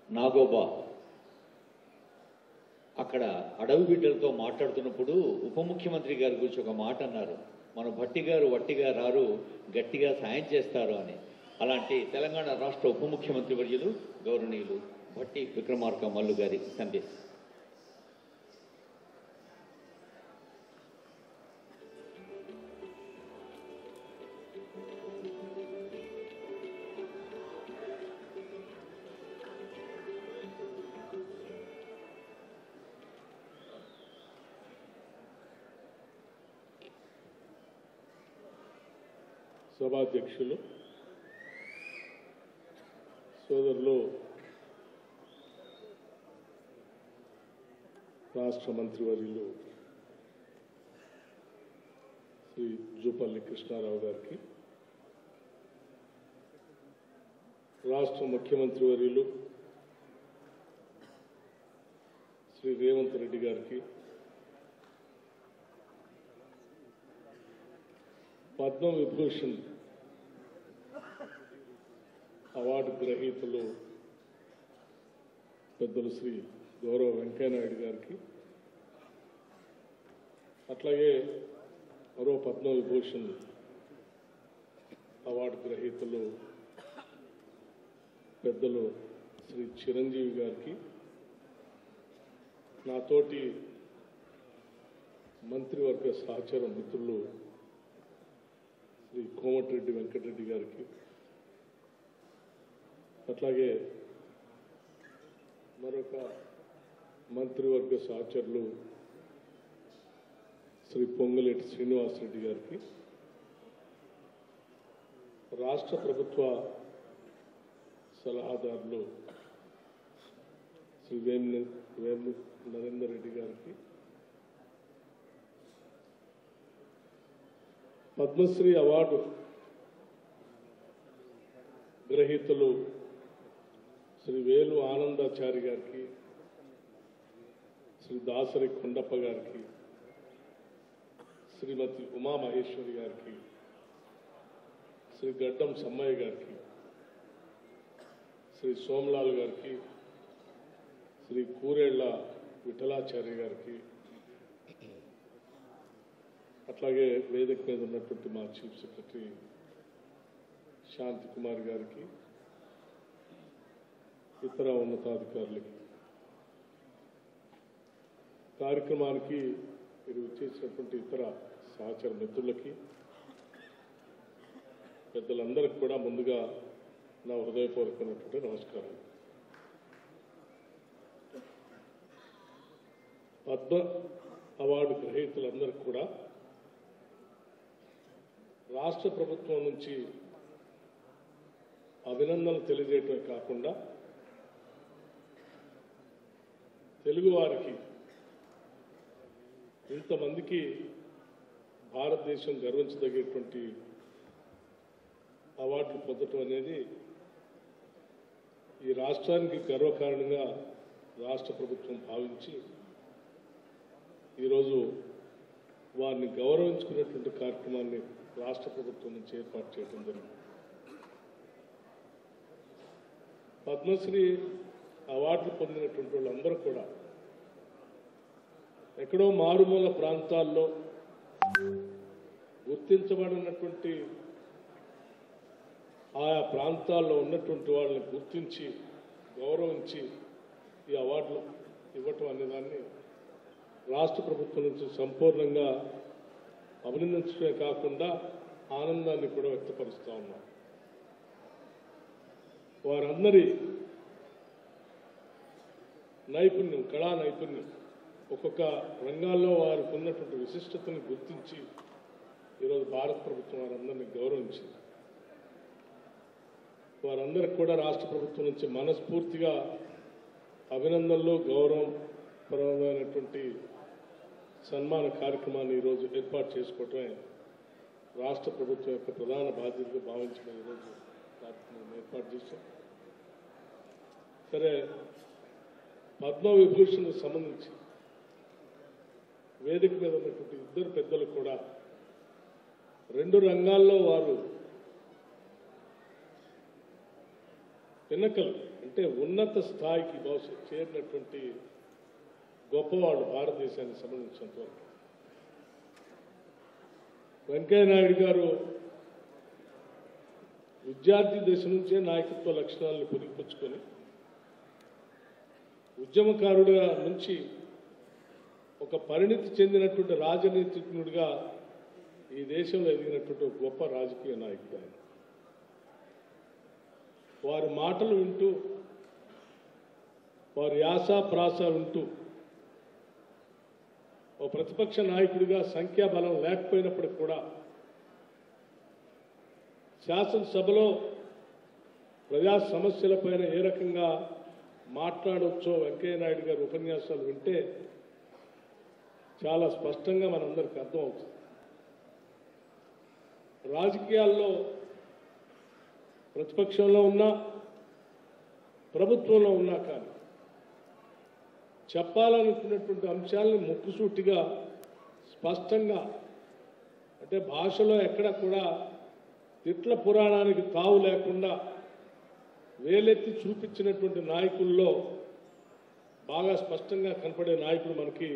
నాగోబా అక్కడ అడవి బిడ్డలతో మాట్లాడుతున్నప్పుడు ఉప ముఖ్యమంత్రి గారి గురించి ఒక మాట అన్నారు. మన భట్టి గారు వట్టిగా రారు, గట్టిగా సాయం చేస్తారు అని. అలాంటి తెలంగాణ రాష్ట్ర ఉప ముఖ్యమంత్రి వర్యులు గౌరవనీయులు భట్టి విక్రమార్క మల్లు గారి సందేశం. సభాధ్యక్షులు, సోదరులు, రాష్ట్ర మంత్రివర్యులు శ్రీ జూపల్లి కృష్ణారావు గారికి, రాష్ట్ర ముఖ్యమంత్రి వర్యులు శ్రీ రేవంత్ రెడ్డి గారికి, పద్మ విభూషణ్ అవార్డు గ్రహీతలు పెద్దలు శ్రీ గౌరవ వెంకయ్యనాయుడు గారికి, అట్లాగే మరో పద్మ విభూషణ్ అవార్డు గ్రహీతలు పెద్దలు శ్రీ చిరంజీవి గారికి, నాతోటి మంత్రివర్గ సహచర మిత్రులు శ్రీ కోమటిరెడ్డి వెంకటరెడ్డి గారికి, అట్లాగే మరొక మంత్రివర్గ సహచరులు శ్రీ పొంగులేటి శ్రీనివాసరెడ్డి గారికి, రాష్ట్ర ప్రభుత్వ సలహాదారులు శ్రీ వేము నరేందర్ రెడ్డి గారికి, పద్మశ్రీ అవార్డు గ్రహీతలు శ్రీ వేలు ఆనందాచారి గారికి, శ్రీ దాసరి కొండప్ప గారికి, శ్రీమతి ఉమామహేశ్వరి గారికి, శ్రీ గడ్డం సమ్మయ్య గారికి, శ్రీ సోమలాల్ గారికి, శ్రీ కూరేళ్ల విఠలాచార్య గారికి, అట్లాగే వేదిక మీద ఉన్నటువంటి మా చీఫ్ సెక్రటరీ శాంతి కుమార్ గారికి, ఇతర ఉన్నతాధికారులకి, కార్యక్రమానికి మీరు చేసినటువంటి ఇతర సహచర మిత్రులకి, పెద్దలందరికీ కూడా ముందుగా నా హృదయపూర్వకమైనటువంటి నమస్కారం. పద్మ అవార్డు గ్రహీతలందరికీ కూడా రాష్ట్ర ప్రభుత్వం నుంచి అభినందనలు తెలియజేయటమే కాకుండా తెలుగువారికి ఇంతమందికి భారతదేశం గర్వించదగేటువంటి అవార్డులు పొందటం అనేది ఈ రాష్ట్రానికి గర్వకారణంగా రాష్ట్ర ప్రభుత్వం భావించి ఈరోజు వారిని గౌరవించుకునేటువంటి కార్యక్రమాన్ని రాష్ట్ర ప్రభుత్వం నుంచి ఏర్పాటు చేయడం జరిగింది. పద్మశ్రీ అవార్డులు పొందినటువంటి వాళ్ళందరూ కూడా ఎక్కడో మారుమూల ప్రాంతాల్లో గుర్తించబడినటువంటి ఆయా ప్రాంతాల్లో ఉన్నటువంటి వాళ్ళని గుర్తించి గౌరవించి ఈ అవార్డులు ఇవ్వటం అనేదాన్ని రాష్ట్ర ప్రభుత్వం నుంచి సంపూర్ణంగా అభినందించడమే కాకుండా ఆనందాన్ని కూడా వ్యక్తపరుస్తూ ఉన్నాం. వారందరి నైపుణ్యం, కళా నైపుణ్యం, ఒక్కొక్క రంగాల్లో వారికి ఉన్నటువంటి విశిష్టతను గుర్తించి ఈరోజు భారత ప్రభుత్వం వారందరినీ గౌరవించింది. వారందరికి కూడా రాష్ట్ర ప్రభుత్వం నుంచి మనస్ఫూర్తిగా అభినందనలు, గౌరవపరమైనటువంటి సన్మాన కార్యక్రమాన్ని ఈరోజు ఏర్పాటు చేసుకోవటమే రాష్ట్ర ప్రభుత్వం యొక్క ప్రధాన బాధ్యతగా భావించిన ఈరోజు కార్యక్రమం ఏర్పాటు చేశాం. సరే, పద్మ విభూషణ్ సంబంధించి వేదిక మీద ఉన్నటువంటి ఇద్దరు పెద్దలు కూడా రెండు రంగాల్లో వారు పిన్నకలు, అంటే ఉన్నత స్థాయికి భవిష్యత్ చేరినటువంటి గొప్పవాడు భారతదేశానికి సంబంధించినంతవరకు. వెంకయ్యనాయుడు గారు విద్యార్థి దశ నుంచే నాయకత్వ లక్షణాలను పురిపుచ్చుకొని ఉద్యమకారుడిగా నుంచి ఒక పరిణితి చెందినటువంటి రాజనీతిజ్ఞుడిగా ఈ దేశంలో ఎదిగినటువంటి ఒక గొప్ప రాజకీయ నాయకుడు ఆయన. వారి మాటలు వింటూ, వారి యాస ప్రాస వింటూ ఓ ప్రతిపక్ష నాయకుడిగా సంఖ్యాబలం లేకపోయినప్పటికీ కూడా శాసనసభలో ప్రజా సమస్యలపైన ఏ రకంగా మాట్లాడవచ్చో వెంకయ్యనాయుడు గారి ఉపన్యాసాలు వింటే చాలా స్పష్టంగా మనందరికీ అర్థమవుతుంది. రాజకీయాల్లో ప్రతిపక్షంలో ఉన్నా ప్రభుత్వంలో ఉన్నా కానీ చెప్పాలనుకున్నటువంటి అంశాలను ముక్కుసూటిగా స్పష్టంగా, అంటే భాషలో ఎక్కడ కూడా తిట్ల పురాణానికి తావు లేకుండా వేలెత్తి చూపించినటువంటి నాయకుల్లో బాగా స్పష్టంగా కనపడే నాయకుడు మనకి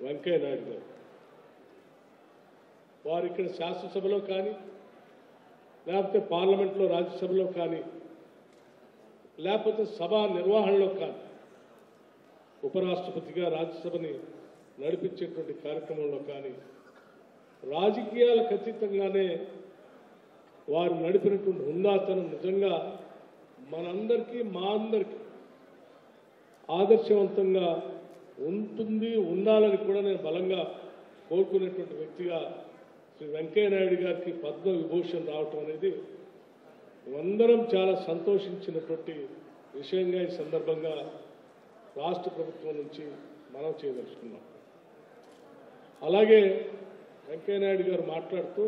వెంకయ్యనాయుడు గారు. వారు ఇక్కడ శాసనసభలో కానీ, లేకపోతే పార్లమెంట్లో రాజ్యసభలో కానీ, లేకపోతే సభా నిర్వహణలో కానీ, ఉపరాష్ట్రపతిగా రాజ్యసభని నడిపించేటువంటి కార్యక్రమంలో కానీ రాజకీయాలకు అతీతంగానే వారు నడిపినటువంటి హుందాతనం నిజంగా మనందరికీ, మా అందరికీ ఆదర్శవంతంగా ఉంటుంది, ఉండాలని కూడా నేను బలంగా కోరుకునేటువంటి వ్యక్తిగా శ్రీ వెంకయ్యనాయుడు గారికి పద్మ విభూషణ్ రావటం అనేది మేమందరం చాలా సంతోషించినటువంటి విషయంగా ఈ సందర్భంగా రాష్ట్ర ప్రభుత్వం నుంచి మనం చేయదలుచుకున్నాం. అలాగే వెంకయ్యనాయుడు గారు మాట్లాడుతూ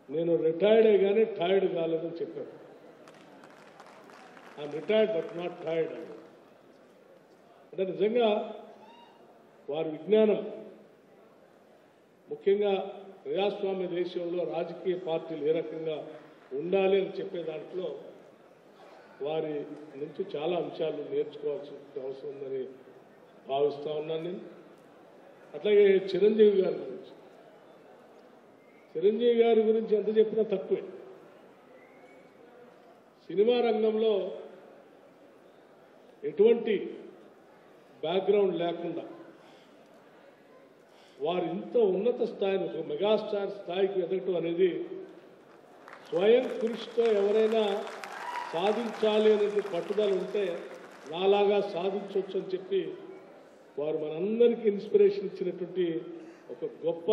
నేను రిటైర్డే కానీ టైర్డ్ కాలేదని చెప్పారు. I'm retired but not tired అంటే నిజంగా వారి విజ్ఞానం, ముఖ్యంగా ప్రజాస్వామ్య దేశంలో రాజకీయ పార్టీలు ఏ రకంగా ఉండాలి అని చెప్పే దాంట్లో వారి నుంచి చాలా అంశాలు నేర్చుకోవాల్సిన అవసరం ఉందని భావిస్తూ ఉన్నాను నేను. అట్లాగే చిరంజీవి గారి గురించి ఎంత చెప్పినా తక్కువే. సినిమా రంగంలో ఎటువంటి బ్యాక్గ్రౌండ్ లేకుండా వారు ఇంత ఉన్నత స్థాయిని, ఒక మెగాస్టార్ స్థాయికి ఎదగటం అనేది స్వయం కృషితో ఎవరైనా సాధించాలి అనేది పట్టుదల ఉంటే నాలాగా సాధించవచ్చు అని చెప్పి వారు మనందరికీ ఇన్స్పిరేషన్ ఇచ్చినటువంటి ఒక గొప్ప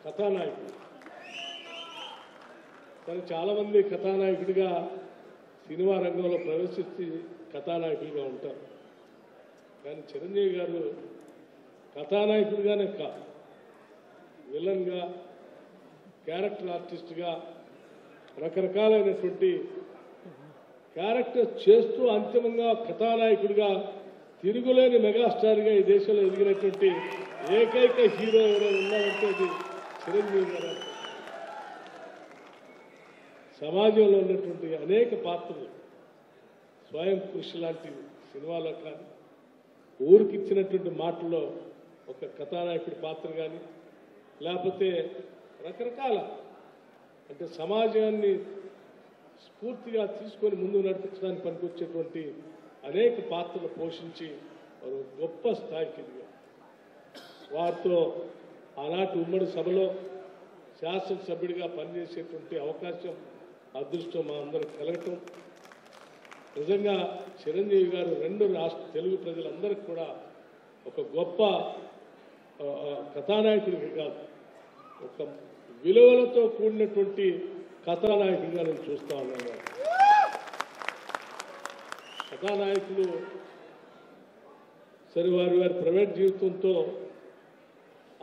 కథానాయకుడు. కానీ చాలామంది కథానాయకుడిగా సినిమా రంగంలో ప్రవేశించి కథానాయకుడిగా ఉంటారు. కానీ చిరంజీవి గారు కథానాయకుడిగానే కాదు, విలన్గా, క్యారెక్టర్ ఆర్టిస్ట్గా రకరకాలైనటువంటి క్యారెక్టర్ చేస్తూ అంతిమంగా కథానాయకుడిగా తిరుగులేని మెగాస్టార్గా ఈ దేశంలో ఎదిగినటువంటి ఏకైక హీరో ఎవరైనా ఉన్నారంటే అది చిరంజీవి గారు. సమాజంలో ఉన్నటువంటి అనేక పాత్రలు, స్వయం కృషి లాంటి సినిమాలో కానీ, ఊరికిచ్చినటువంటి మాటల్లో ఒక కథానాయకుడి పాత్ర కానీ, లేకపోతే రకరకాల, అంటే సమాజాన్ని స్ఫూర్తిగా తీసుకొని ముందుకు నడిపించడానికి పనికొచ్చేటువంటి అనేక పాత్రలు పోషించి వారు గొప్ప స్థాయికి ఎదిగారు. వారితో ఆనాటి ఉమ్మడి సభలో శాసనసభ్యుడిగా పనిచేసేటువంటి అవకాశం, అదృష్టం మా అందరికి కలగటం నిజంగా చిరంజీవి గారు రెండు రాష్ట్ర తెలుగు ప్రజలందరికీ కూడా ఒక గొప్ప కథానాయకుడికి కాదు, ఒక విలువలతో కూడినటువంటి కథానాయకుడిగా నేను చూస్తా ఉన్నాను. కథానాయకులు సరే వారి ప్రైవేట్ జీవితంతో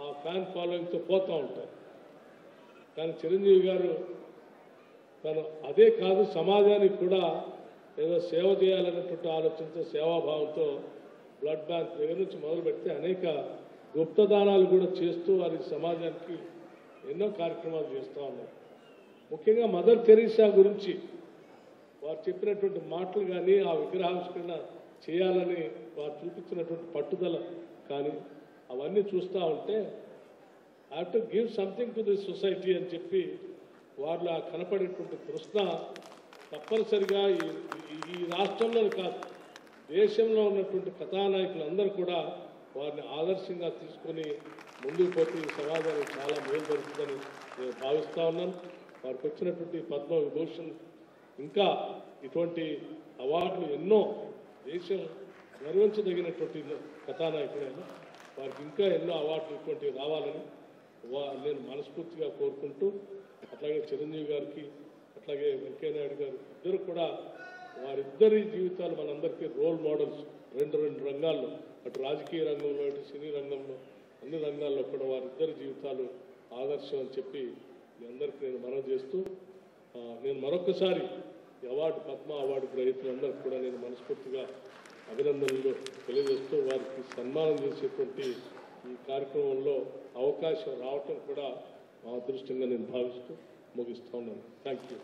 ఆ ఫ్యాన్ ఫాలోయింగ్తో పోతూ ఉంటారు. కానీ చిరంజీవి గారు తను అదే కాదు, సమాజానికి కూడా ఏదో సేవ చేయాలన్నటువంటి ఆలోచనతో, సేవాభావంతో బ్లడ్ బ్యాంక్ దగ్గర నుంచి మొదలు పెడితే అనేక గుప్తదానాలు కూడా చేస్తూ వారి సమాజానికి ఎన్నో కార్యక్రమాలు చేస్తూ ఉన్నారు. ముఖ్యంగా మదర్ తెరీసా గురించి వారు చెప్పినటువంటి మాటలు కానీ ఆ విగ్రహావిష్కరణ చేయాలని వారు చూపించినటువంటి పట్టుదల కానీ అవన్నీ చూస్తూ ఉంటే I have to give something to this society అని చెప్పి వారిలో ఆ కనపడేటువంటి తృష్ణ తప్పనిసరిగా ఈ రాష్ట్రంలో కాదు, దేశంలో ఉన్నటువంటి కథానాయకులందరూ కూడా వారిని ఆదర్శంగా తీసుకొని ముందుకు పోతే ఈ సమాజానికి చాలా మేలు జరుగుతుందని నేను భావిస్తూ ఉన్నాను. వారికి వచ్చినటువంటి పద్మ విభూషణ్ ఇంకా ఇటువంటి అవార్డులు ఎన్నో దేశం గర్వించదగినటువంటి కథానాయకుడైన వారికి ఇంకా ఎన్నో అవార్డులు ఇటువంటివి రావాలని నేను మనస్ఫూర్తిగా కోరుకుంటూ, అట్లాగే చిరంజీవి గారికి అట్లాగే వెంకయ్యనాయుడు గారు ఇద్దరు కూడా వారిద్దరి జీవితాలు మనందరికీ రోల్ మోడల్స్. రెండు రంగాల్లో, అటు రాజకీయ రంగంలో ఇటు సినీ రంగంలో అన్ని రంగాల్లో కూడా వారిద్దరి జీవితాలు ఆదర్శం అని చెప్పి మీ అందరికీ నేను మనవి చేస్తూ, నేను మరొకసారి పద్మ అవార్డు గ్రహీతలందరికీ కూడా నేను మనస్ఫూర్తిగా అభినందనలు తెలియజేస్తూ వారికి సన్మానం చేసేటువంటి ఈ కార్యక్రమంలో అవకాశం రావటం కూడా మా అదృష్టంగా నేను భావిస్తూ ముగిస్తూ ఉన్నాను. Thank you.